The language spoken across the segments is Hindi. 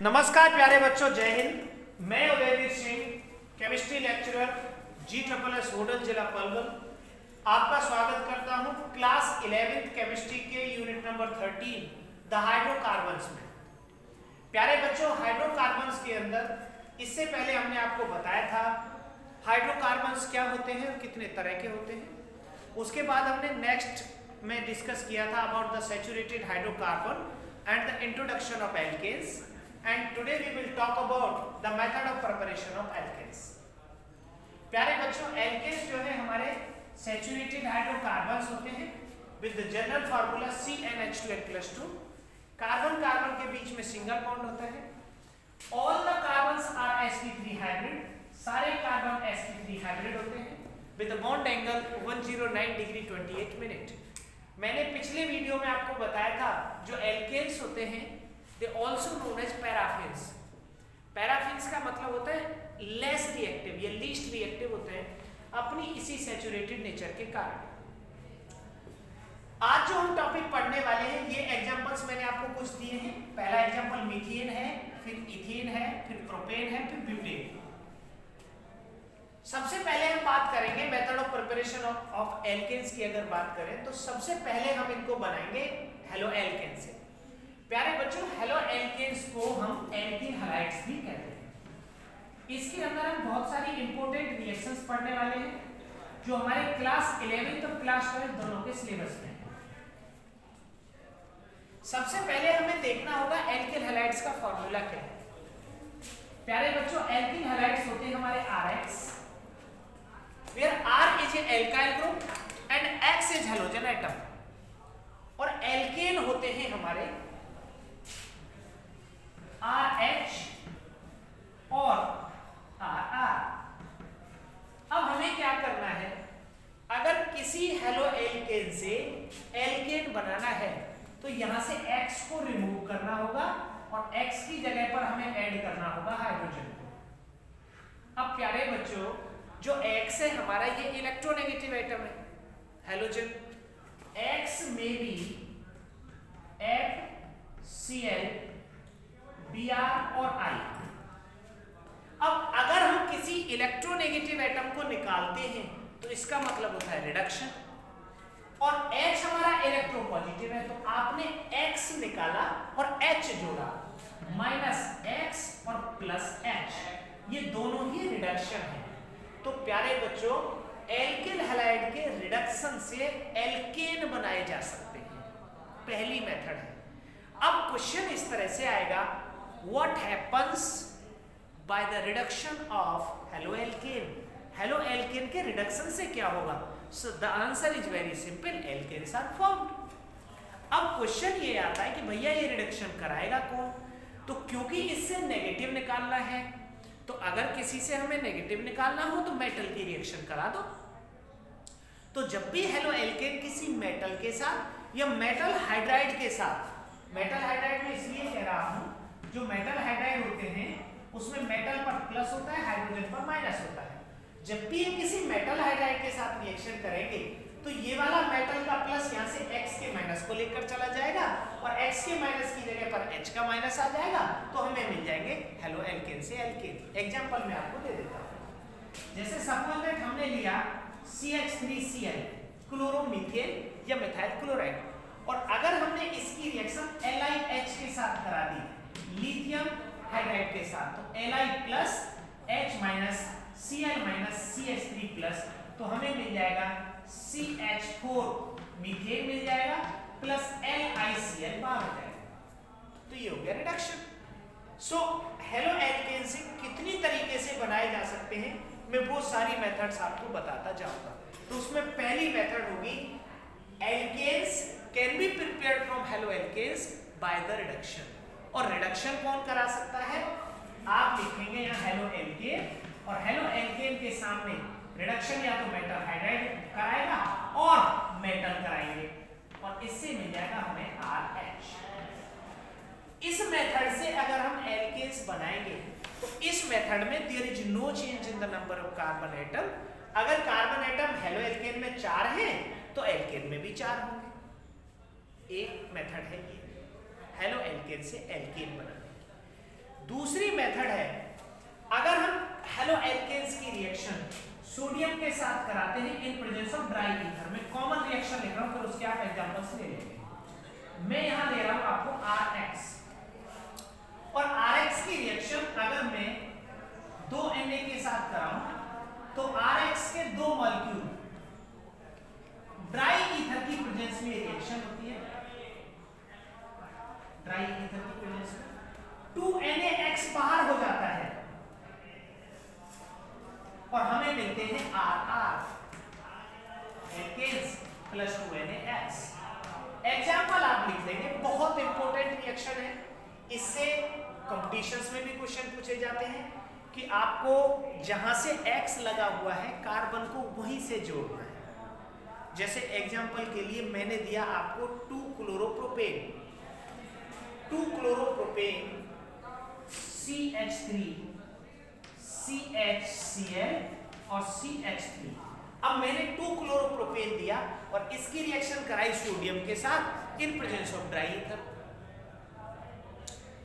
नमस्कार प्यारे बच्चों, जय हिंद। मैं Udayveer Singh, chemistry lecturer, GSS hotel जिला पलवल, आपका स्वागत करता हूं क्लास 11th केमिस्ट्री के यूनिट नंबर 13 द हाइड्रोकार्बन्स में। प्यारे बच्चों, हाइड्रोकार्बन्स के अंदर इससे पहले हमने आपको बताया था हाइड्रोकार्बन्स क्या होते हैं और कितने तरह के होते हैं। उसके बाद हमने नेक्स्ट में डिस्कस किया था about the saturated hydrocarbon and the introduction of alkanes, and today we will talk about the method of preparation of alkanes। प्यारे बच्चों, alkanes जो है हमारे saturated hydrocarbons होते हैं with the general formula CnH2n+2। Carbon carbon के बीच में सिंगल बॉन्ड होता है। all the carbons are sp3 hybrid, सारे कार्बन sp3 hybrid होते हैं with the bond angle 109 degree 28 minute. मैंने पिछले वीडियो में आपको बताया था जो alkanes होते हैं they also known as paraffins। paraffins का मतलब होता है लेस रिएक्टिव या लीस्ट रिएक्टिव होते हैं अपनी इसी सैचुरेटेड नेचर के कारण। आज जो हम टॉपिक पढ़ने वाले हैं ये एग्जांपल्स मैंने आपको कुछ दिए हैं। पहला एग्जांपल मीथेन है, फिर इथेन है, फिर प्रोपेन है, फिर ब्यूटेन। सबसे पहले हम बात करेंगे method of preparation of alkanes की। अगर बात करें तो सबसे पहले हम इनको बनाएंगे हेलो एल्केन से। प्यारे बच्चों, हेलो एल्केन्स को हम एल्कीन हैलाइड्स भी कहते हैं। इसके अंदर हम बहुत सारी इंपॉर्टेंट रिएक्शंस पढ़ने वाले हैं जो हमारे क्लास 11 और क्लास 12 दोनों के सिलेबस में है। सबसे पहले हमें देखना होगा एल्कीन हैलाइड्स का फॉर्मूला क्या है। प्यारे बच्चों, एल्कीन हैलाइड्स होते हैं हमारे RX, where R is an alkyl group and X is halogen atom, और एल्केन होते हैं हमारे RH और RR। अब हमें क्या करना है, अगर किसी हेलो एल्केन से एल्केन बनाना है तो यहां से X को रिमूव करना होगा और X की जगह पर हमें ऐड करना होगा हाइड्रोजन को। अब प्यारे बच्चों, जो X है हमारा ये इलेक्ट्रोनेगेटिव एटम है, हेलोजन। X में भी HCl Br और I। अब अगर हम किसी इलेक्ट्रोनेगेटिव एटम को निकालते हैं तो इसका मतलब होता है रिडक्शन, और H हमारा इलेक्ट्रोपॉजिटिव है तो आपने X निकाला और H जोड़ा, -X और +H, ये दोनों ही रिडक्शन है। तो प्यारे बच्चों, एल्किल हैलाइड के रिडक्शन से एल्केन बनाए जा सकते हैं, पहली मेथड है। अब क्वेश्चन इस तरह से आएगा, What happens by the reduction of haloalkane? Haloalkane के रिडक्शन से क्या होगा? So the answer is very simple, alkanes are formed। अब क्वेश्चन ये आता है कि भैया ये रिडक्शन कराएगा कौन? तो क्योंकि इससे नेगेटिव निकालना है, तो अगर किसी से हमें नेगेटिव निकालना हो तो मेटल की रिएक्शन करा दो। तो जब भी हेलोएल्केन किसी मेटल के साथ या मेटल हाइड्राइड के साथ, मेटल हाइड्राइड में इसलिए कह रहा हूं, जो मेटल हाइड्राइड होते हैं उसमें मेटल पर प्लस होता है, हाइड्रोजन पर माइनस होता है। जब भी ये किसी मेटल हाइड्राइड के साथ रिएक्शन करेंगे तो ये वाला मेटल का प्लस यहाँ से X के माइनस को लेकर चला जाएगा और X के माइनस की जगह पर H का माइनस आ जाएगा, तो हमें मिल जाएंगे हेलो एल्केन से एल्केन। एग्जांपल मैं आपको दे देता हूँ। जैसे सपोज दैट हमने लिया CH3Cl क्लोरोमीथेन या मिथाइल क्लोराइड, और अगर हमने इसकी रिएक्शन LiH के साथ करा दी लिथियम हाइड्राइड के साथ, तो Li plus H minus Cl minus CH3 plus, तो हमें मिल जाएगा CH4 मीथेन मिल जाएगा प्लस LiCl बाहर हो जाएगा। तो ये हो गया रिडक्शन। सो हेलो एल्केन से कितनी तरीके से बनाए जा सकते हैं मैं वो सारी मेथड्स आपको बताता जाऊंगा। तो उसमें पहली मेथड होगी alkanes can be prepared from halo alkanes by the reduction. और रिडक्शन कौन करा सकता है? आप लिखेंगे यहाँ हेलो एल्केन, और हेलो एल्केन के सामने रिडक्शन या तो मेटल हाइड्राइड कराएगा और मेटल कराएंगे, और इससे मिल जाएगा हमें RH। इस मेथड से अगर हम एल्केन्स बनाएंगे तो इस मेथड में there is no change in the number of carbon atom. अगर कार्बन एटम हेलो एल्केन में 4 हैं तो एल्केन में भी 4 होंगे। एक मेथड है ये हेलो एल्केन से एल्केन बनाने की। दूसरी मेथड है, अगर हम हेलो एल्केन्स की रिएक्शन सोडियम के साथ कराते हैं in presence of dry ether, में कॉमन रिएक्शन लिख रहा हूं, फिर उसके आप एग्जांपल्स ले लेंगे। मैं यहां ले रहा हूं आपको RX, और RX की रिएक्शन अगर मैं 2 Na के साथ कराऊं तो RX के 2 मॉलिक्यूल ड्राई ईथर की प्रेजेंस में रिएक्शन होती है, ड्राई ईथर की प्रेजेंस में 2 NaX बाहर हो जाता है और हमें मिलते हैं RR alkanes plus 2 NaX। Example आप लिख देंगे, बहुत इंपॉर्टेंट रिएक्शन है, इससे कंपटीशंस में भी क्वेश्चन पूछे जाते हैं कि आपको जहां से X लगा हुआ है कार्बन को वहीं से जोड़ना है। जैसे एग्जांपल के लिए मैंने दिया आपको 2 क्लोरोप्रोपेन, 2 क्लोरोप्रोपेन CH3 CHCl और CH3। अब मैंने 2 क्लोरोप्रोपेन दिया और इसकी रिएक्शन कराई सोडियम के साथ in presence of dry ether.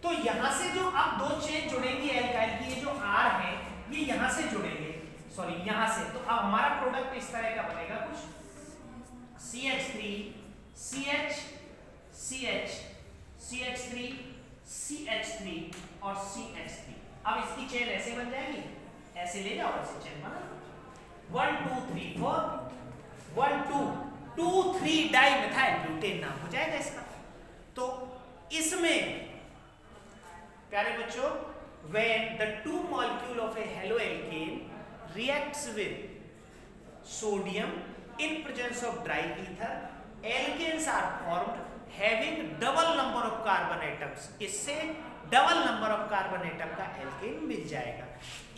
तो यहां से जो अब 2 चेन जुड़ेंगी एल्काइल की, ये जो R है ये यहां से जुड़ेंगे, सॉरी यहां से, तो अब हमारा प्रोडक्ट इस तरह का बनेगा कुछ CH3 CH CH CH3 CH3 और CH3। अब इसकी चेन ऐसे बन जाएगी, ऐसे ले जाओ, ऐसे चेन बना 1 2 3 4 1 2 2 3 डाइमेथाइल ब्यूटेन नाम हो जाएगा इसका। तो इसमें प्यारे बच्चों, when the 2 molecule of a haloalkane reacts with sodium in presence of dry ether, alkanes are formed having double number of carbon atoms। इससे double number of carbon atom का एल्केन मिल जाएगा।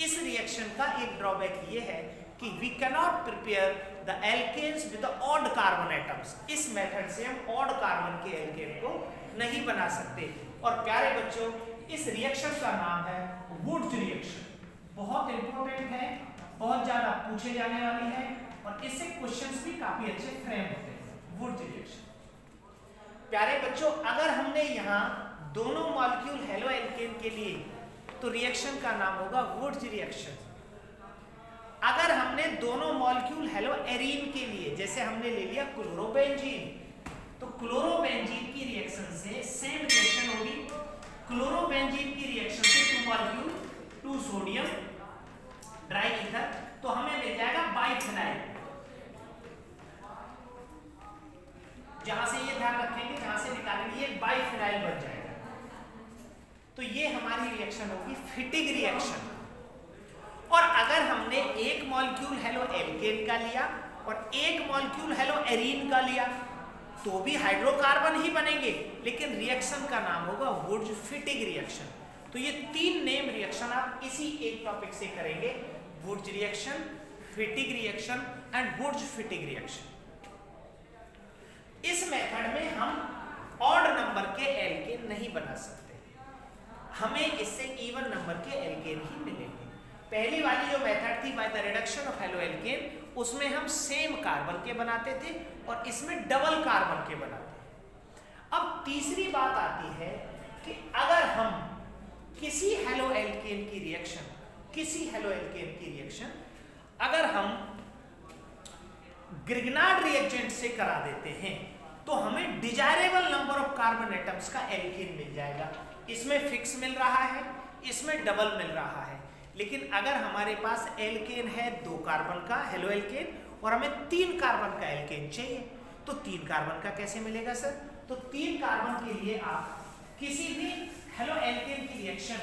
इस रिएक्शन का एक ड्रॉबैक ये है कि we cannot prepare the alkanes with the odd carbon atoms। इस मेथड से हम ऑड कार्बन के एल्केन को नहीं बना सकते। और प्यारे बच्चों, इस रिएक्शन का नाम है वुड्स रिएक्शन। बहुत इंपॉर्टेंट है, बहुत ज्यादा पूछे जाने वाली है और इससे क्वेश्चंस भी काफी अच्छे फ्रेम होते हैं। वुड्स रिएक्शन प्यारे बच्चों, अगर हमने यहाँ दोनों मॉलिक्यूल हेलो एल्केन के लिए, तो रिएक्शन का नाम होगा वुड्स रिएक्शन। अगर हमने दोनों मॉलिक्यूल हेलो एरीन के लिए, जैसे हमने ले लिया क्लोरोबेंजीन, तो क्लोरोबेंजीन की रिएक्शन से सेम रिएक्शन होगी। क्लोरोबेंजीन की रिएक्शन से 2 मॉलिक्यूल 2 सोडियम ड्राई ईथर, तो हमें मिल जाएगा बाइफिनाइल। जहां से ये ध्यान रखेंगे, जहां से निकालेंगे, ये बाइफिनाइल बन जाएगा। तो ये हमारी रिएक्शन होगी फिटिग रिएक्शन। और अगर हमने एक मॉलिक्यूल हेलो एल्केन का लिया और एक मॉलिक्यूल हेलो एरीन का लिया, तो भी हाइड्रोकार्बन ही बनेंगे, लेकिन रिएक्शन का नाम होगा वुड्स फिटिग रिएक्शन। तो ये 3 नेम रिएक्शन आप इसी एक टॉपिक से करेंगे, Wurtz reaction, Fittig reaction and Wurtz Fittig reaction. इस मेथड में हम ऑड नंबर के एल्केन नहीं बना सकते, हमें इससे इवन नंबर के एल्केन ही मिलेंगे। पहली वाली जो मेथड थी bye the reduction of halo alkane, उसमें हम सेम कार्बन के बनाते थे और इसमें डबल कार्बन के बनाते हैं। अब तीसरी बात आती है कि अगर हम किसी हेलो एल्केन की रिएक्शन, अगर हम ग्रिग्नार्ड रिएजेंट से करा देते हैं, तो हमें desirable number of carbon atoms का एल्केन मिल जाएगा। इसमें फिक्स मिल रहा है, इसमें डबल मिल रहा है। लेकिन अगर हमारे पास एल्केन है 2 कार्बन का हेलो एल्केन और हमें 3 कार्बन का एल्केन चाहिए, तो 3 कार्बन का कैसे मिलेगा सर? तो 3 कार्बन के लिए आप किसी भी हेलो एल्केन की रिएक्शन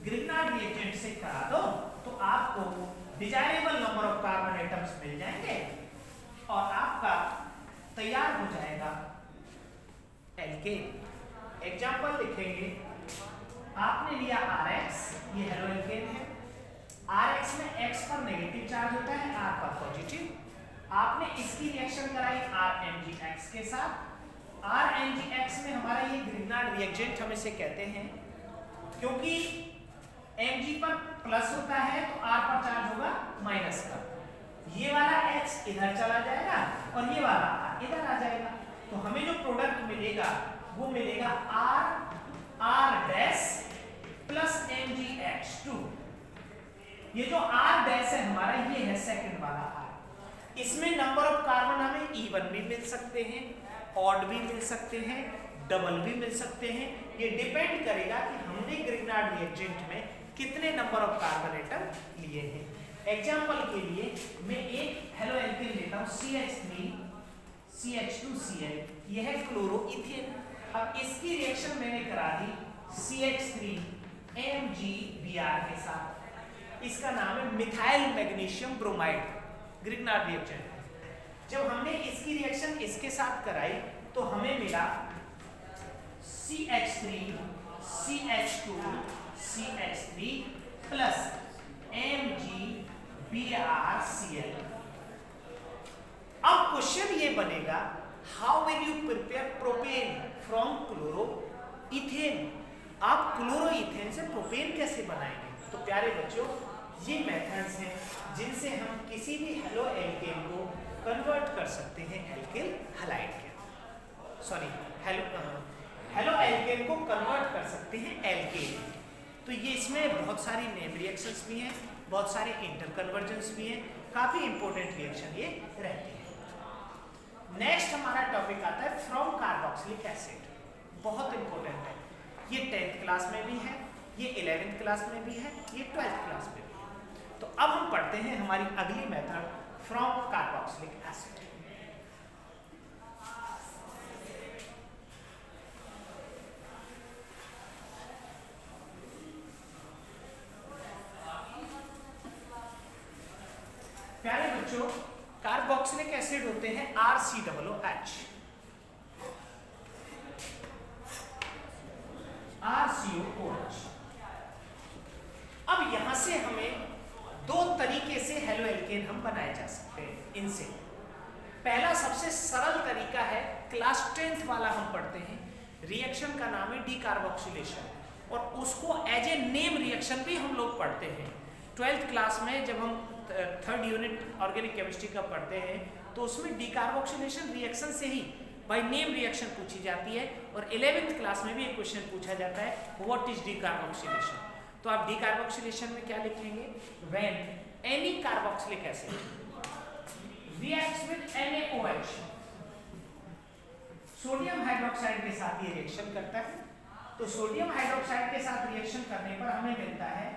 ग्रिग्नार्ड रिएजेंट से करा दो, तो आपको desirable number of carbon atoms मिल जाएंगे और आपका तैयार हो जाएगा एल्केन। एग्जाम्पल लिखेंगे, आपने लिया RX, ये हेलो एल्केन है। RX में X पर नेगेटिव चार्ज होता है, R पर पॉजिटिव। आपने इसकी रिएक्शन कराई RMgX के साथ। RMgX में हमारा ये ग्रिग्नार्ड रिएजेंट हम इसे कहते हैं, क्योंकि Mg पर प्लस होता है तो R पर चार्ज होगा माइनस का। ये वाला X इधर चला जाएगा और ये वाला R इधर आ जाएगा, तो हमें जो प्रोडक्ट मिलेगा वो मिलेगा R डैश प्लस Mg ये जो R डैश है हमारा, ये है सेकंड वाला R। इसमें नंबर ऑफ कार्बन हमें इवन भी मिल सकते हैं, ऑड भी मिल सकते हैं, डबल भी मिल सकते हैं। ये डिपेंड करेगा कि हमने ग्रिग्नार्ड रिएजेंट में कितने नंबर ऑफ कार्बन एटम लिए हैं। एग्जाम्पल के लिए मैं एक हेलो एल्केन लेता हूँ CH3 CH2Cl, यह है क्लोरोइथेन। अब इसकी रिएक्शन मैंने करा दी CH3 MgBr के साथ, इसका नाम है methyl magnesium bromide, Grignard reaction. जब हमने इसकी रिएक्शन इसके साथ कराई तो हमें मिला CH3 CH2 CH3 plus MgBrCl। अब क्वेश्चन ये बनेगा, how will you prepare propane from chloroethane? आप क्लोरोइथेन से प्रोपेन कैसे बनाएंगे? तो प्यारे बच्चों, ये मेथड्स हैं जिनसे हम किसी भी हेलो एल्केन को कन्वर्ट कर सकते हैं एल्किल हैलाइड के, सॉरी हेलो एल्केन को कन्वर्ट कर सकते हैं एल्केन। तो ये इसमें बहुत सारी नेम रिएक्शंस भी हैं, बहुत सारे इंटर कन्वर्जेंस भी हैं, काफी इंपॉर्टेंट रिएक्शन ये रहती है। नेक्स्ट हमारा टॉपिक आता है फ्रॉम कार्बोक्सिलिक एसिड, बहुत इंपॉर्टेंट है। ये 10th क्लास में भी है, ये 11th क्लास में भी है, ये 12th क्लास में भी है। तो अब हम पढ़ते हैं हमारी अगली मेथड फ्रॉम कार्बोक्सिलिक एसिड। प्यारे बच्चों, कार्बोक्सिलिक एसिड होते हैं RCOOH, RCOOH। अब यहां से हमें दो तरीके से हेलो एल्केन हम बनाए जा सकते हैं। इनसे पहला सबसे सरल तरीका है, क्लास 10th वाला हम पढ़ते हैं, रिएक्शन का नाम है डीकार्बोक्सिलेशन, और उसको एज ए नेम रिएक्शन भी हम लोग पढ़ते हैं। 12th क्लास में जब हम 3rd यूनिट ऑर्गेनिक केमिस्ट्री का पढ़ते हैं तो उसमें डीकार्बोक्सिलेशन रिएक्शन से ही बाय नेम रिएक्शन पूछी जाती है, और 11th क्लास में भी एक क्वेश्चन पूछा जाता है, व्हाट इज डीकार्बोक्सिलेशन? तो आप डीकार्बोक्सिलेशन में क्या लिखेंगे? When any carboxylic acid reacts with NaOH, sodium hydroxide के साथ ये रिएक्शन करता है। तो सोडियम हाइड्रोक्साइड के साथ रिएक्शन करने पर हमें मिलता है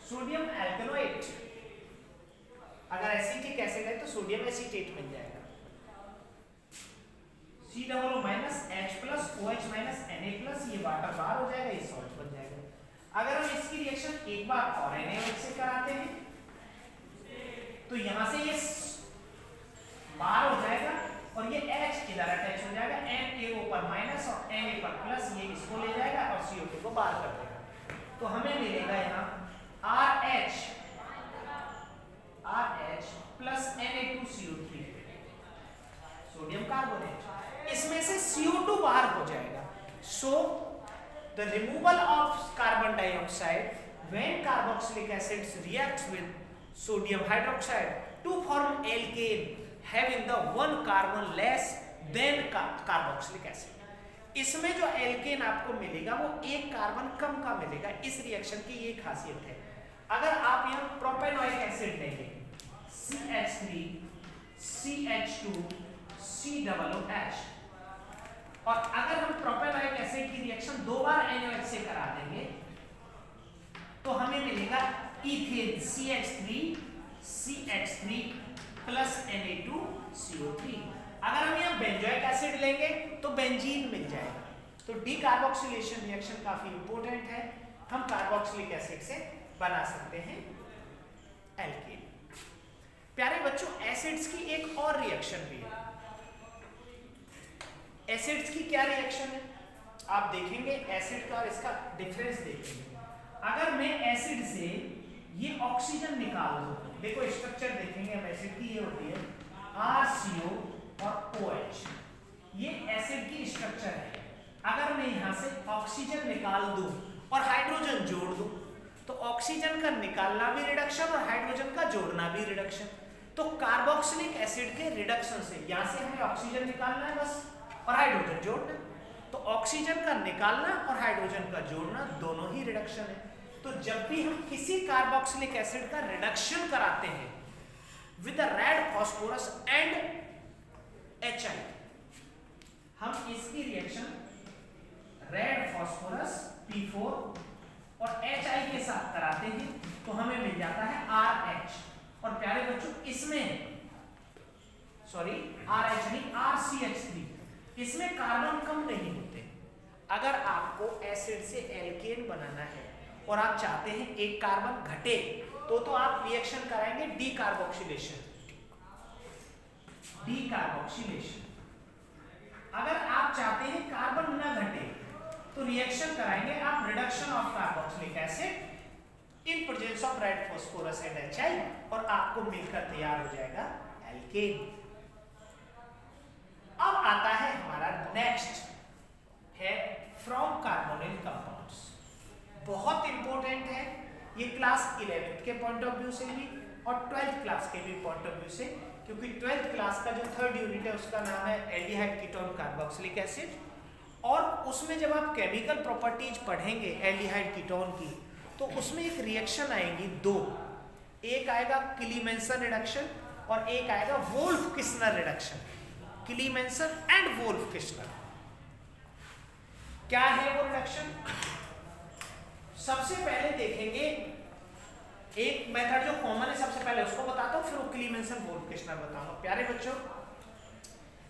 सोडियम एल्कनोएट। अगर एसिटिक एसिड है तो सोडियम एसीटेट मिल जाएगा, COO-H+OH-Na+, ये वाटर बाहर हो जाएगा, ये सॉल्ट बन जाएगा। अगर हम इसकी रिएक्शन एक बार और NaOH से कराते हैं तो यहां से ये बाहर हो जाएगा और ये H इधर अटैच हो जाएगा, NaO पर माइनस और Na पर प्लस, ये इसको ले जाएगा और CO2 को बाहर कर देगा। तो हमें मिलेगा यहाँ RH plus Na2CO3, sodium carbonate. इसमें से CO2 बाहर हो जाएगा। So the removal of carbon dioxide when carboxylic acids reacts with sodium hydroxide to form alkane having the 1 carbon less than carboxylic acid. इसमें जो एल्केन आपको मिलेगा वो 1 कार्बन कम का मिलेगा। इस रिएक्शन की ये खासियत है। अगर आप यहाँ प्रोपेनोइक एसिड लेंगे CH3 CH2 COOH, और अगर हम प्रोपेनोइक एसिड की रिएक्शन 2 बार NaOH से करा देंगे तो हमें मिलेगा ethane CH3 CH3 plus Na2CO3। अगर हम यहाँ बेंजोइक एसिड लेंगे तो बेंजीन मिल जाएगा। तो डीकार्बोक्सिलेशन रिएक्शन काफी इंपॉर्टेंट है, हम कार्बोक्सिलिक एसिड से बना सकते हैं एल्केन। प्यारे बच्चों, एसिड्स की एक और रिएक्शन भी है। एसिड्स की क्या रिएक्शन है आप देखेंगे, एसिड का और इसका डिफरेंस देखेंगे। अगर मैं एसिड से ये ऑक्सीजन निकाल दूं, देखो स्ट्रक्चर देखेंगे हम एसिड की, ये होती है RCO और OH, ये एसिड की स्ट्रक्चर है। अगर मैं यहां से ऑक्सीजन निकाल दूं और हाइड्रोजन जोड़ दूं तो ऑक्सीजन का निकालना भी रिडक्शन और हाइड्रोजन का जोड़ना भी रिडक्शन। तो कार्बोक्सिलिक एसिड के रिडक्शन से यहां से हमें ऑक्सीजन निकालना है बस और हाइड्रोजन जोड़ना। तो ऑक्सीजन का निकालना और हाइड्रोजन का जोड़ना दोनों ही रिडक्शन है। तो जब भी हम किसी कार्बोक्सिलिक एसिड का रिडक्शन कराते हैं with red phosphorus and HI, हम इसकी रिएक्शन रेड फास्फोरस P4 और HI के साथ कराते हैं तो हमें मिल जाता है RH। और प्यारे बच्चों इसमें RH नहीं RCH3, इसमें कार्बन कम नहीं होते। अगर आपको एसिड से एल्केन बनाना है और आप चाहते हैं एक कार्बन घटे तो आप रिएक्शन कराएंगे डीकार्बोक्सिलेशन। अगर आप चाहते हैं कार्बन न घटे तो रिएक्शन कराएंगे आप reduction of carboxylic acid in presence of red phosphorus and HI और आपको मिलकर तैयार हो जाएगा एल्केन। अब आता है हमारा नेक्स्ट है फ्रॉम कार्बोनिल कंपाउंड्स। बहुत इंपॉर्टेंट है ये क्लास 11th के पॉइंट ऑफ व्यू से भी और 12th क्लास के भी पॉइंट ऑफ व्यू से, क्योंकि 12th क्लास का जो 3rd यूनिट है उसका नाम है एल्डिहाइड कीटोन कार्बोक्सिलिक एसिड। और उसमें जब आप केमिकल प्रॉपर्टीज पढ़ेंगे एल्डिहाइड कीटोन की तो उसमें एक रिएक्शन आएंगी दो, एक आएगा क्लीमेंसन रिडक्शन और एक आएगा Wolff Kishner reduction. Clemmensen and Wolff Kishner क्या है वो रिडक्शन? सबसे पहले देखेंगे एक मेथड जो कॉमन है, सबसे पहले उसको बताता हूं फिर वो क्लीमेंसन वोल्फ किस्नर बताऊंगा। प्यारे बच्चों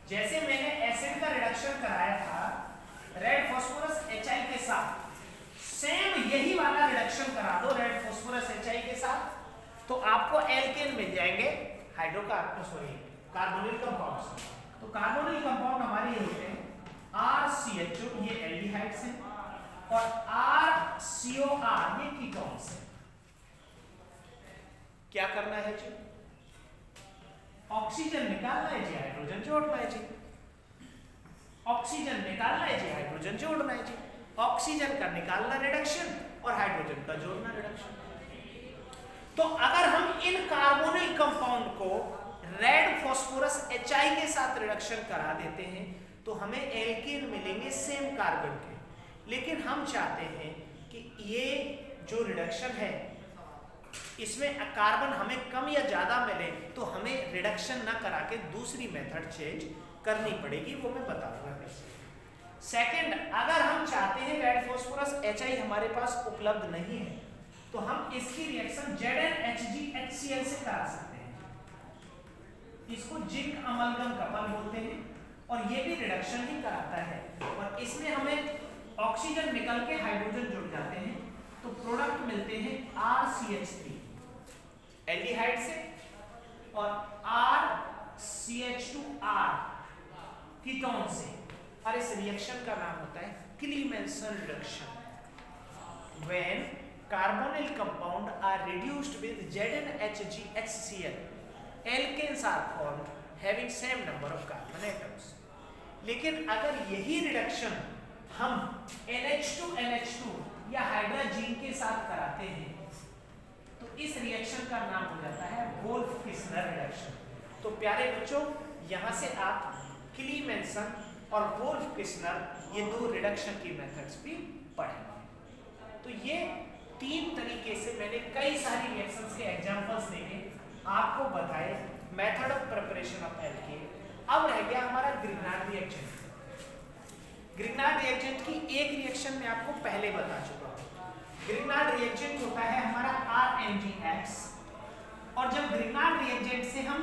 जैसे मैंने एसिड का रिडक्शन कराया था रेड फास्फोरस HI के साथ, सेम यही वाला रिडक्शन करा दो रेड फास्फोरस HI के साथ तो आपको एल्केन मिल जाएंगे कार्बोनिल कंपाउंड्स। तो कार्बोनिल कंपाउंड हमारे ये होते हैं RCHO, ये एल्डिहाइड्स हैं, और RCOR ये कीटोन्स हैं। क्या करना है जी? ऑक्सीजन निकालना है जी, हाइड्रोजन जोड़ना है जी। ऑक्सीजन निकालना है जी, हाइड्रोजन जोड़ना है जी। ऑक्सीजन का निकालना रिडक्शन और हाइड्रोजन का जोड़ना रिडक्शन। तो अगर हम इन कार्बोनिल कंपाउंड को रेड फास्फोरस HI के साथ रिडक्शन करा देते हैं तो हमें एल्केन मिलेंगे सेम कार्बन के। लेकिन हम चाहते हैं कि ये जो रिडक्शन है इसमें कार्बन हमें कम या ज्यादा मिले तो हमें रिडक्शन ना करा के दूसरी मेथड चेंज करनी पड़ेगी, वो मैं बताऊंगा कैसे। सेकंड, अगर हम चाहते हैं रेड फास्फोरस HI हमारे पास उपलब्ध नहीं है तो हम इसकी रिएक्शन ZnHgHCl से करा सकते हैं। इसको जिंक अमलगम कपल बोलते हैं और ये भी रिडक्शन ही कराता है। और इसमें हमें ऑक्सीजन निकल के हाइड्रोजन जुड़ जाते हैं तो प्रोडक्ट मिलते हैं RCH3 एल्डिहाइड से और RCH2R कीटोन से, और इस रिएक्शन का नाम होता है Clemmensen reduction. When carbonyl compound are reduced with ZnHgHCl, alkanes are formed having same number of carbon atoms। लेकिन अगर यही रिडक्शन हम NH2NH2 या हाइड्रोजन के साथ कराते हैं तो इस रिएक्शन का नाम हो जाता है वोल्फ किस्नर रिडक्शन। तो प्यारे बच्चों यहाँ से आप क्लीमेंसन और वोल्फ किस्नर ये दो रिडक्शन की मेथड्स भी पढ़ेंगे। तो ये तीन तरीके से मैंने कई सारी रिएक्शंस के एग्जांपल्स देके आपको बताए method of preparation of alkene. अब रह गया हमारा ग्रिग्नार्ड रिएक्शन। ग्रिग्नार्ड रिएक्शन की एक रिएक्शन मैं आपको पहले बता चुका हूँ। ग्रिग्नार्ड रिएक्शन होता है हमारा RMgX, और जब ग्रिग्नार्ड रिएक्शन से हम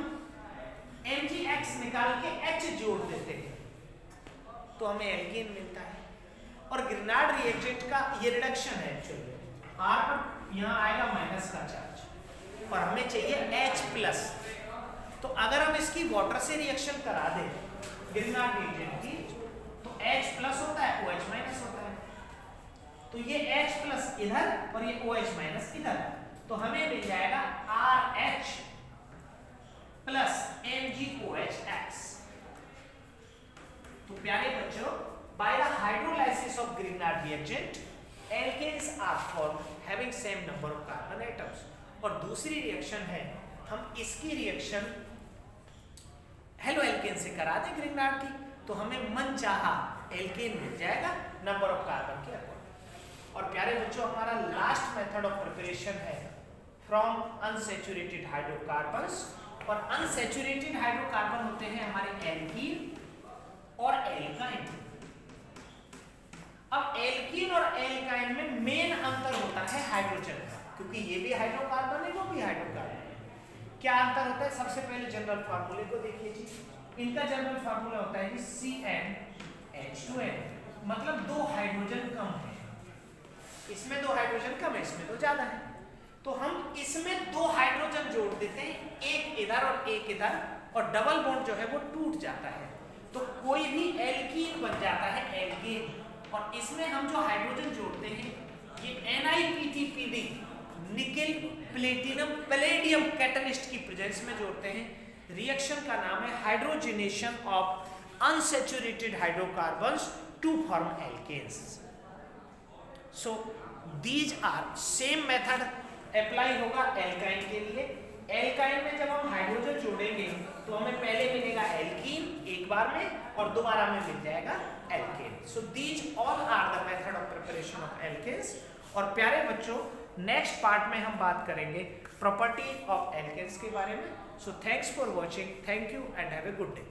MgX निकाल के H जोड़ देते हैं तो हमें एल्केन मिलता है। और ग्रिग्नार्ड रिएक्शन का ये रिडक्शन है एक्चुअली, R पर यहाँ आएगा माइनस का चार्ज और हमें चाहिए H+। तो अगर हम इसकी वाटर से रिएक्शन करा दें ग्रिग्नार्ड रिएक्शन की तो H+ होता है, OH- होता है। तो ये H+ इधर और ये OH- इधर, तो हमें मिल जाएगा RH + MgOHX। तो प्यारे बच्चों, by the hydrolysis of Grignard reagent, alkanes are formed having same number of carbon atoms। और दूसरी रिएक्शन है हम इसकी रिएक्शन हेलो एल्केन से करा दें ग्रिग्नार्ड की तो हमें मनचाहा एल्केन मिल जाएगा नंबर ऑफ कार्बन के अकॉर्डिंग। और प्यारे बच्चों हमारा लास्ट मेथड ऑफ प्रिपरेशन है फ्रॉम अनसैचुरेटेड हाइड्रोकार्बन्स। और अनसैचुरेटेड हाइड्रोकार्बन होते हैं हमारे एल्कीन और एल्काइन। अब एल्कीन और एल्काइन में मेन अंतर होता है हाइड्रोजन का, क्योंकि ये भी हाइड्रोकार्बन है वो भी हाइड्रोकार्बन है। क्या अंतर होता है? सबसे पहले जनरल फार्मूले को देखिए जी। इनका जनरल फार्मूला होता है कि CnH2n, मतलब 2 हाइड्रोजन कम है। इसमें 2 हाइड्रोजन कम है, इसमें तो ज्यादा है। तो हम इसमें 2 हाइड्रोजन जोड़ देते हैं, एक इधर और एक इधर, और डबल बॉन्ड जो है वो टूट जाता है, तो कोई भी एल्कीन बन जाता है, एल्केन। और इसमें हम जो हाइड्रोजन जोड़ते हैं ये NiPTPD, nickel platinum palladium catalyst की प्रेजेंस में जोड़ते हैं। रिएक्शन का नाम है hydrogenation of unsaturated hydrocarbons to form alkanes. So these are same method apply होगा एल्काइन के लिए। एल्काइन में जब हम हाइड्रोजन जोड़ेंगे तो हमें पहले मिलेगा एल्कीन एक बार में, और दोबारा में मिल जाएगा alkane. So these all are the method of preparation of alkanes. और प्यारे बच्चों, नेक्स्ट पार्ट में हम बात करेंगे प्रॉपर्टी ऑफ एल्केन्स के बारे में। So thanks for watching, thank you and have a good day.